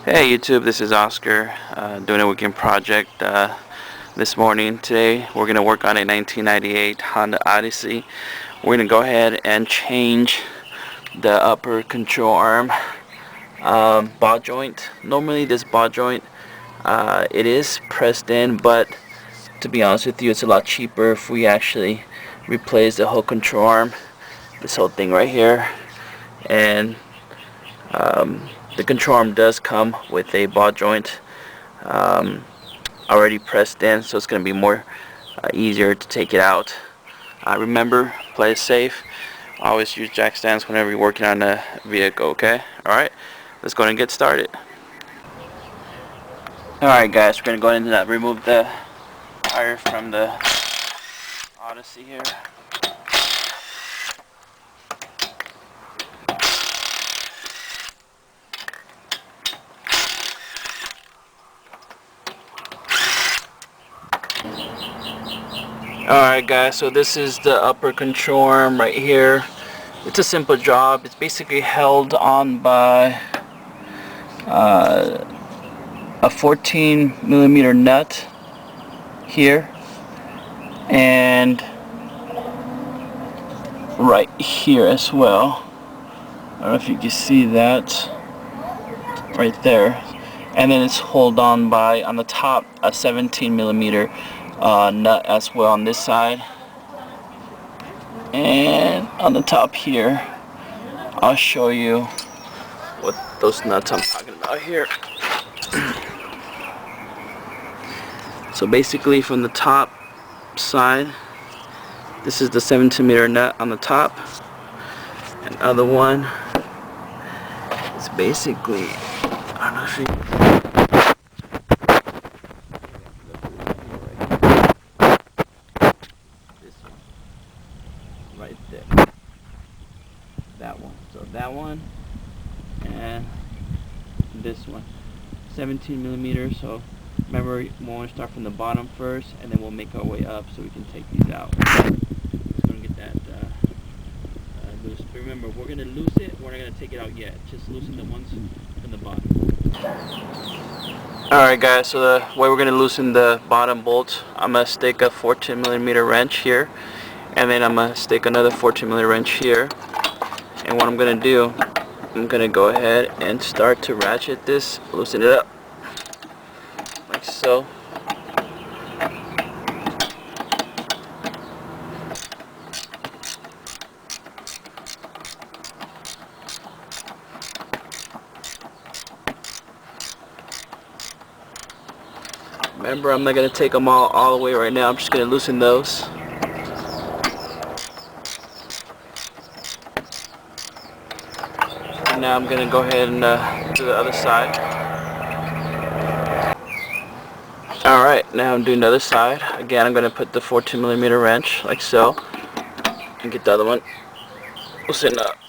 Hey YouTube, this is Oscar doing a weekend project this morning. Today we're going to work on a 1998 Honda Odyssey. We're going to go ahead and change the upper control arm ball joint. Normally this ball joint it is pressed in, but to be honest with you, it's a lot cheaper if we actually replace the whole control arm, this whole thing right here. And the control arm does come with a ball joint already pressed in, so it's going to be more easier to take it out. Remember, play it safe. Always use jack stands whenever you're working on a vehicle, okay? Alright, let's go ahead and get started. Alright guys, we're going to go ahead and remove the tire from the Odyssey here. Alright guys, so this is the upper control arm right here. It's a simple job. It's basically held on by a 14mm nut here and right here as well. I don't know if you can see that right there. And then it's held on by, on the top, a 17mm nut as well on this side. And on the top here, I'll show you what those nuts I'm talking about here. So basically from the top side, this is the 17mm nut on the top, and the other one is basically, I don't know if you right there, that one. So that one and this one, 17mm. So remember, we want to start from the bottom first, and then we'll make our way up so we can take these out. Just gonna get that loose. But remember, we're gonna loose it. We're not gonna take it out yet. Just loosen the ones from the bottom. Alright guys, so the way we're gonna loosen the bottom bolt, I'm gonna stick a 14mm wrench here, and then I'm gonna stick another 14mm wrench here. And what I'm gonna do, I'm gonna go ahead and start to ratchet this, loosen it up like so. Remember, I'm not going to take them all the way right now. I'm just going to loosen those. And now I'm going to go ahead and do the other side. Alright, now I'm doing the other side. Again, I'm going to put the 14mm wrench like so. And get the other one loosened up.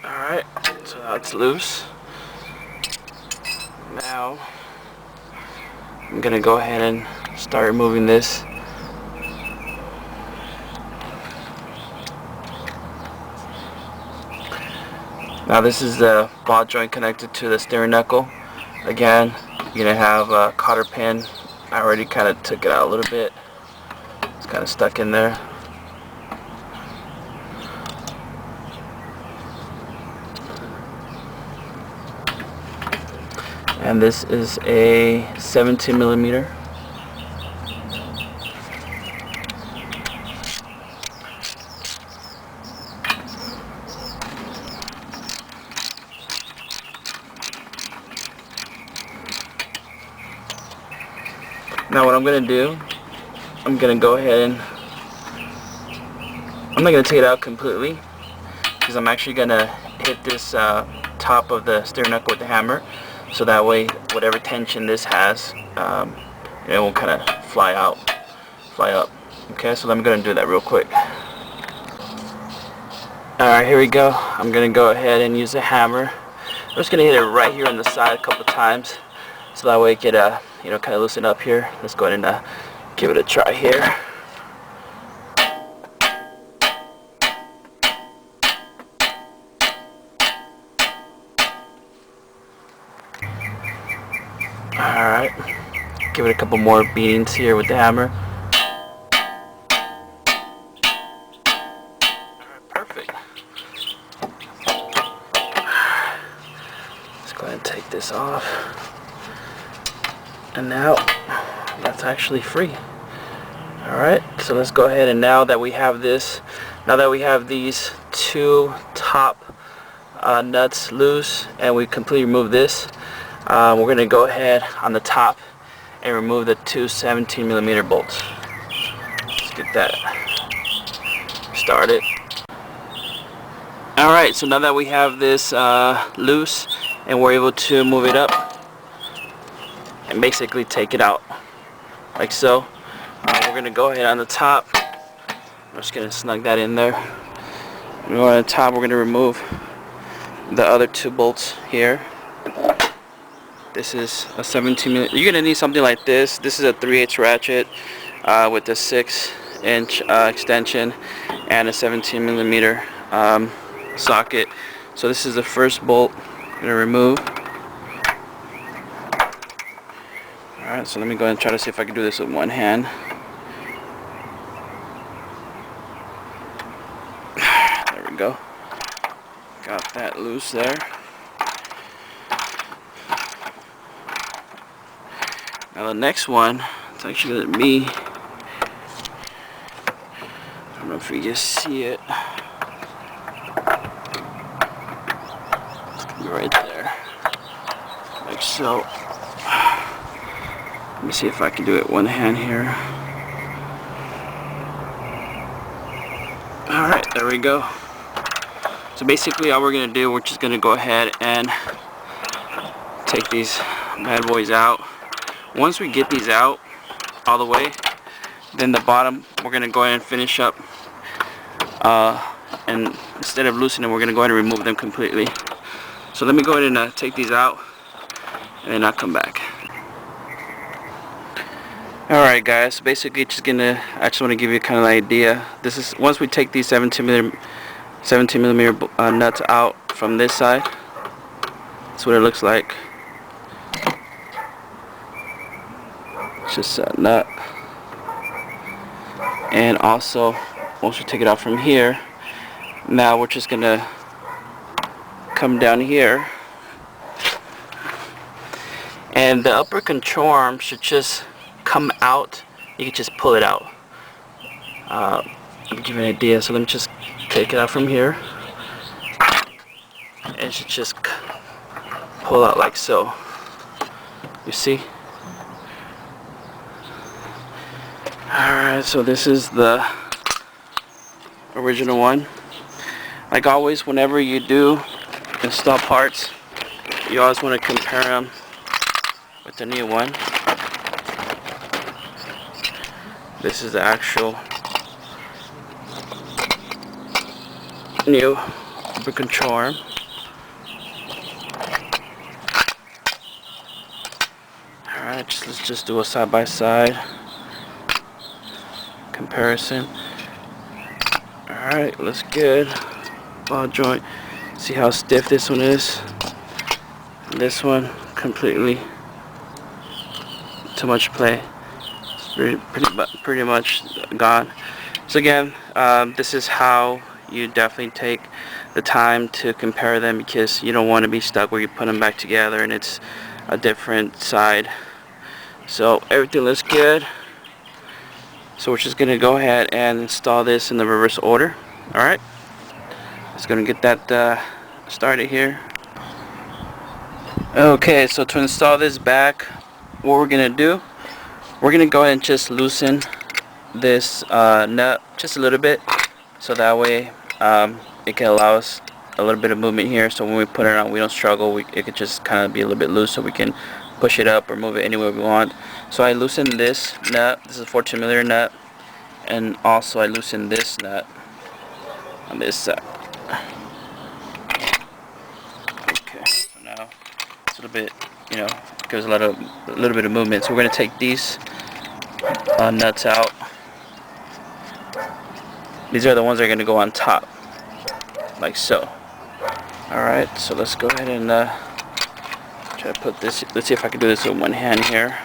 Alright, so now it's loose. Now I'm gonna go ahead and start removing this. Now this is the ball joint connected to the steering knuckle. Again, you're gonna have a cotter pin. I already kind of took it out a little bit. It's kind of stuck in there. And this is a 17mm. Now what I'm going to do, I'm going to go ahead and, I'm not going to take it out completely, because I'm actually going to hit this top of the steering knuckle with the hammer, so that way whatever tension this has and it won't kind of fly up. Okay, so I'm gonna do that real quick. Alright, here we go. I'm gonna go ahead and use a hammer. I'm just gonna hit it right here on the side a couple times, so that way it could you know, kind of loosen up here. Let's go ahead and give it a try here. Alright, give it a couple more beatings here with the hammer. Alright, perfect. Let's go ahead and take this off. And now that's actually free. Alright, so let's go ahead, and now that we have this, now that we have these two top nuts loose and we completely remove this, we're going to go ahead on the top and remove the two 17mm bolts. Let's get that started. Alright, so now that we have this loose and we're able to move it up and basically take it out like so, we're going to go ahead on the top. I'm just going to snug that in there. We're going on the top, we're going to remove the other two bolts here. This is a 17mm. You're gonna need something like this. This is a 3/8 ratchet with a 6-inch extension and a 17mm socket. So this is the first bolt I'm gonna remove. Alright, so let me go ahead and try to see if I can do this with one hand. There we go. Got that loose there. Now the next one, it's actually going to be, I don't know if you can see it, right there, like so. Let me see if I can do it one hand here. Alright, there we go. So basically all we're going to do, we're just going to go ahead and take these bad boys out. Once we get these out all the way, then the bottom we're going to go ahead and finish up, and instead of loosening, we're going to go ahead and remove them completely. So let me go ahead and take these out, and then I'll come back. Alright guys, so basically I just want to give you kind of an idea. This is, once we take these 17mm nuts out from this side, that's what it looks like. Just a nut. And also, once we take it out from here, now we're just gonna come down here, and the upper control arm should just come out. You can just pull it out. Let me give you an idea. So let me just take it out from here, and it should just pull out like so. You see? Alright, so this is the original one. Like always, whenever you do install parts, you always want to compare them with the new one. This is the actual new upper control arm. Alright, let's just do a side-by-side comparison. Alright, looks good. Ball joint. See how stiff this one is? This one completely too much play. Pretty much gone. So again, this is how you definitely take the time to compare them, because you don't want to be stuck where you put them back together and it's a different side. So everything looks good. So we're just going to go ahead and install this in the reverse order. Alright, just going to get that started here. Okay, so to install this back, what we're going to do, we're going to go ahead and just loosen this nut just a little bit, so that way it can allow us a little bit of movement here, so when we put it on we don't struggle. It could just kind of be a little bit loose, so we can push it up or move it anywhere we want. So I loosen this nut. This is a 14mm nut, and also I loosen this nut on this side. Okay, so now it's a little bit, you know, gives a little bit of movement. So we're gonna take these nuts out. These are the ones that are gonna go on top, like so. All right, so let's go ahead and try to put this. Let's see if I can do this with one hand here.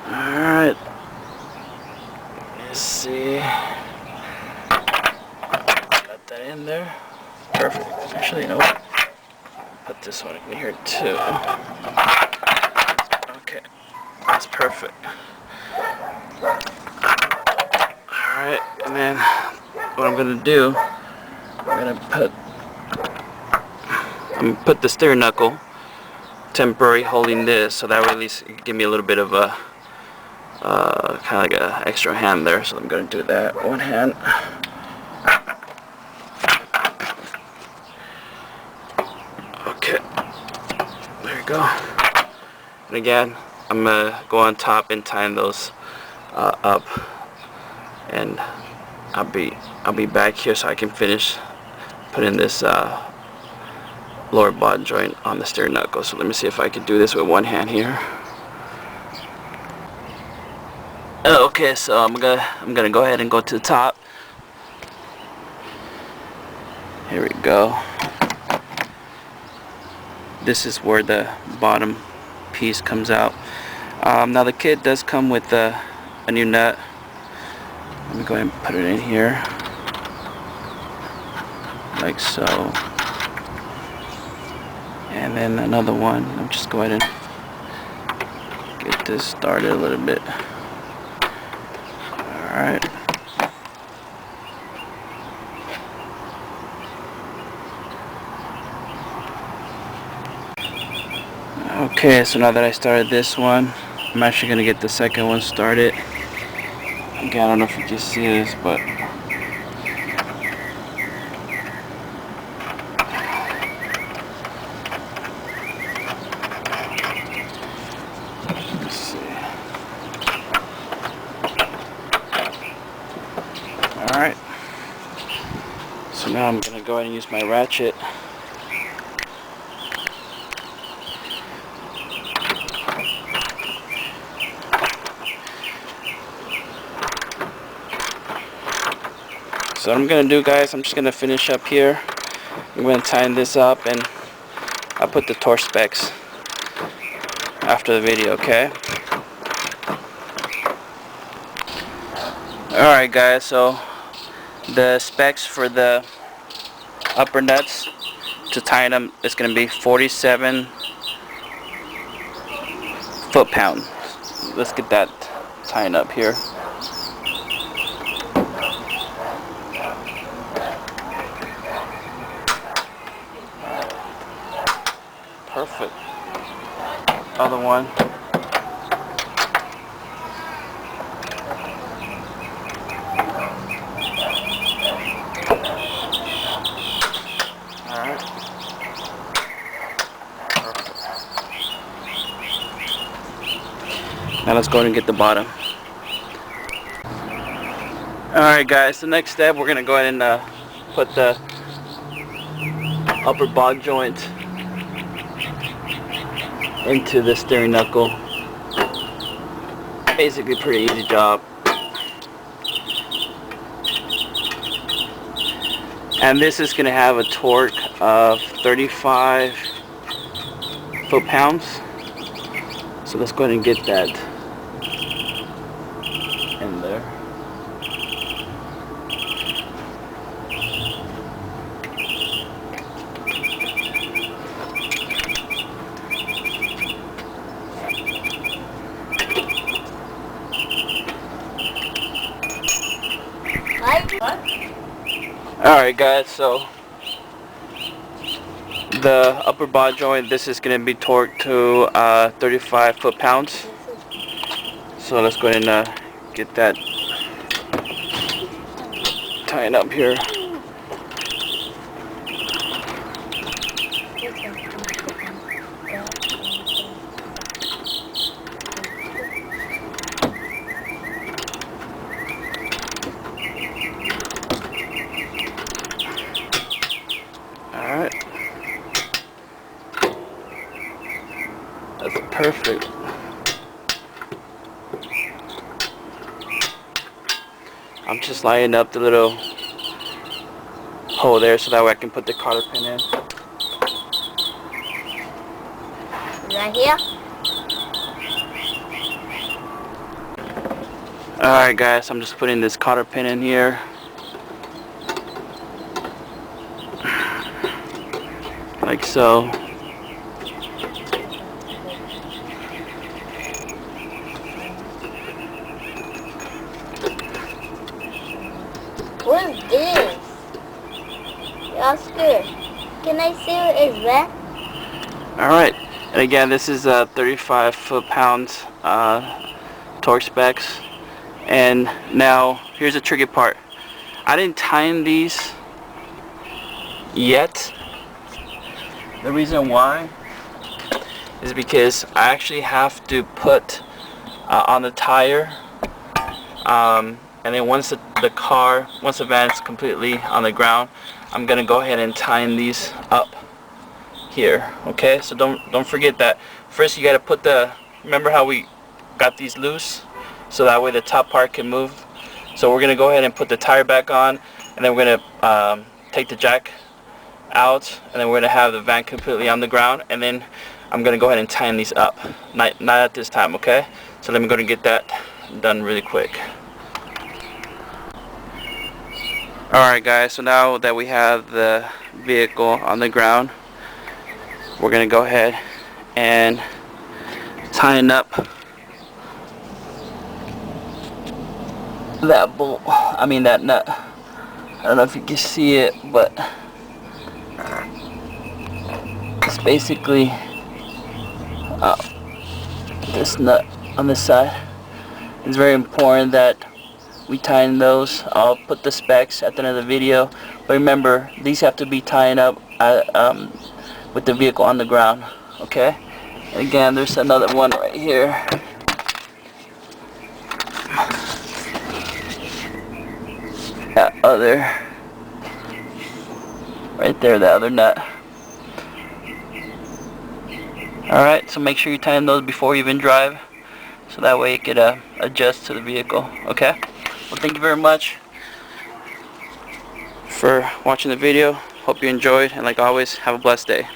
All right. Let's see. Got that in there. Perfect. Actually, you know what? Put this one in here too. Okay, that's perfect. Alright, and then what I'm gonna do, I'm gonna put the steering knuckle temporary holding this, so that will at least give me a little bit of a kind of like a extra hand there. So I'm gonna do that one hand. Okay, there you go. And again, I'm gonna go on top and tighten those up, and I'll be back here so I can finish putting this lower bottom joint on the steering knuckle. So let me see if I can do this with one hand here. Okay, so I'm gonna go ahead and go to the top. Here we go. This is where the bottom piece comes out. Now the kit does come with a new nut. Let me go ahead and put it in here, like so. And then another one. I'm just go ahead and get this started a little bit. Alright. Okay, so now that I started this one, I'm actually going to get the second one started. Again, I don't know if you can see this, but let's see. Alright. So now I'm going to go ahead and use my ratchet. So what I'm going to do, guys, I'm just going to finish up here. I'm going to tighten this up, and I'll put the torque specs after the video, okay? Alright, guys, so the specs for the upper nuts to tighten them is going to be 47 foot-pounds. Let's get that tightened up here. Perfect. Other one. Alright. Perfect. Now let's go ahead and get the bottom. Alright, guys, the next step, we're going to go ahead and put the upper ball joint into the steering knuckle. Basically pretty easy job. And this is going to have a torque of 35 foot-pounds. So let's go ahead and get that in there. Alright, guys, so the upper bar joint, this is going to be torqued to 35 foot-pounds. So let's go ahead and get that tightened up here. perfect. I'm just lining up the little hole there so that way I can put the cotter pin in. Right here? Alright guys, I'm just putting this cotter pin in here. Like so. What is this? Oscar, can I see what is that? Alright, and again this is 35 foot-pounds torque specs. And now here's the tricky part. I didn't time these yet. The reason why is because I actually have to put on the tire, and then once the van is completely on the ground, I'm gonna go ahead and time these up here. Okay, so don't forget that. First you gotta put remember how we got these loose, so that way the top part can move. So we're gonna go ahead and put the tire back on, and then we're gonna take the jack out, and then we're gonna have the van completely on the ground, and then I'm gonna go ahead and tighten these up. Not at this time, okay? So let me go and get that done really quick. Alright guys, so now that we have the vehicle on the ground, we're gonna go ahead and tighten up that bolt, that nut. I don't know if you can see it, but it's basically this nut on this side. It's very important that we tighten those. I'll put the specs at the end of the video, but remember, these have to be tied up with the vehicle on the ground, okay? And again, there's another one right here. That other, right there, the other nut. Alright, so make sure you tighten those before you even drive, so that way it could adjust to the vehicle, okay? Well, thank you very much for watching the video. Hope you enjoyed, and like always, have a blessed day.